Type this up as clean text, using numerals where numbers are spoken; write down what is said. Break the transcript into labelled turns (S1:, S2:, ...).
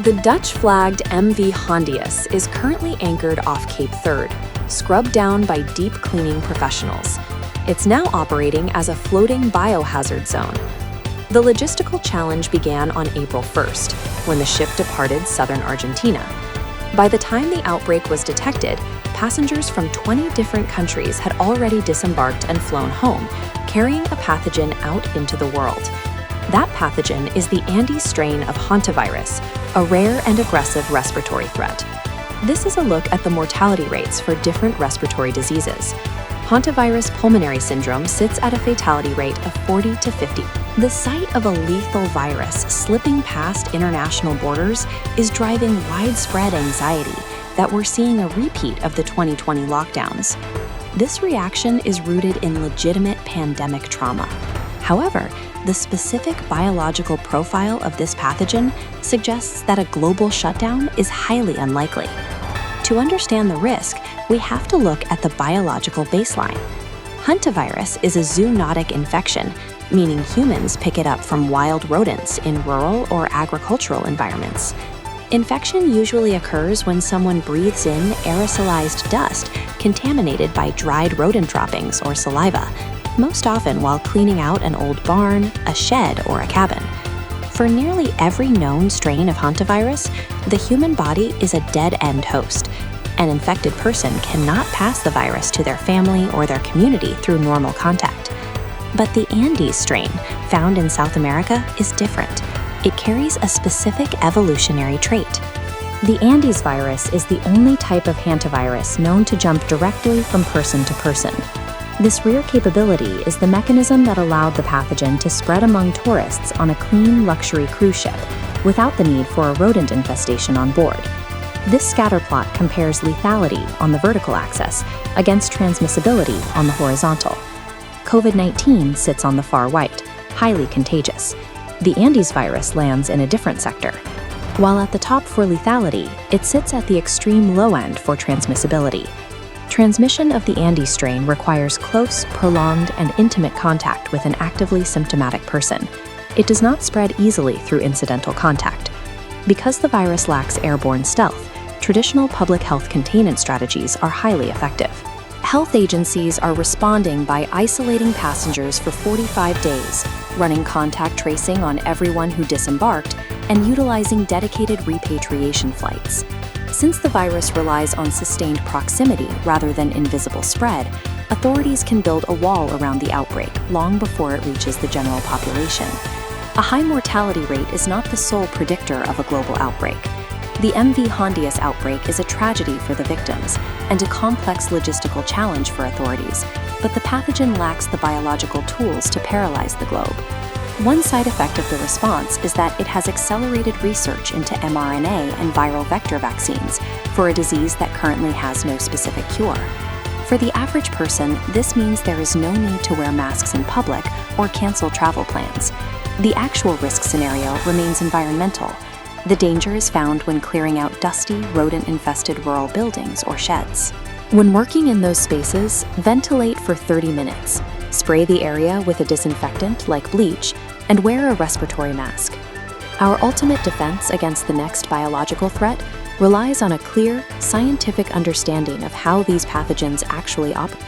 S1: The Dutch-flagged MV Hondius is currently anchored off Cape Third, scrubbed down by deep cleaning professionals. It's now operating as a floating biohazard zone. The logistical challenge began on April 1st, when the ship departed southern Argentina. By the time the outbreak was detected, passengers from 20 different countries had already disembarked and flown home, carrying a pathogen out into the world. That pathogen is the Andes strain of hantavirus, a rare and aggressive respiratory threat. This is a look at the mortality rates for different respiratory diseases. Hantavirus pulmonary syndrome sits at a fatality rate of 40 to 50. The sight of a lethal virus slipping past international borders is driving widespread anxiety that we're seeing a repeat of the 2020 lockdowns. This reaction is rooted in legitimate pandemic trauma. However, the specific biological profile of this pathogen suggests that a global shutdown is highly unlikely. To understand the risk, we have to look at the biological baseline. Hantavirus is a zoonotic infection, meaning humans pick it up from wild rodents in rural or agricultural environments. Infection usually occurs when someone breathes in aerosolized dust contaminated by dried rodent droppings or saliva, most often while cleaning out an old barn, a shed, or a cabin. For nearly every known strain of hantavirus, the human body is a dead-end host. An infected person cannot pass the virus to their family or their community through normal contact. But the Andes strain, found in South America, is different. It carries a specific evolutionary trait. The Andes virus is the only type of hantavirus known to jump directly from person to person. This rare capability is the mechanism that allowed the pathogen to spread among tourists on a clean luxury cruise ship, without the need for a rodent infestation on board. This scatterplot compares lethality on the vertical axis against transmissibility on the horizontal. COVID-19 sits on the far right, highly contagious. The Andes virus lands in a different sector. While at the top for lethality, it sits at the extreme low end for transmissibility. Transmission of the Andes strain requires close, prolonged, and intimate contact with an actively symptomatic person. It does not spread easily through incidental contact. Because the virus lacks airborne stealth, traditional public health containment strategies are highly effective. Health agencies are responding by isolating passengers for 45 days, running contact tracing on everyone who disembarked, and utilizing dedicated repatriation flights. Since the virus relies on sustained proximity rather than invisible spread, authorities can build a wall around the outbreak long before it reaches the general population. A high mortality rate is not the sole predictor of a global outbreak. The MV Hondius outbreak is a tragedy for the victims and a complex logistical challenge for authorities, but the pathogen lacks the biological tools to paralyze the globe. One side effect of the response is that it has accelerated research into mRNA and viral vector vaccines for a disease that currently has no specific cure. For the average person, this means there is no need to wear masks in public or cancel travel plans. The actual risk scenario remains environmental. The danger is found when clearing out dusty, rodent-infested rural buildings or sheds. When working in those spaces, ventilate for 30 minutes. Spray the area with a disinfectant like bleach, and wear a respiratory mask. Our ultimate defense against the next biological threat relies on a clear, scientific understanding of how these pathogens actually operate.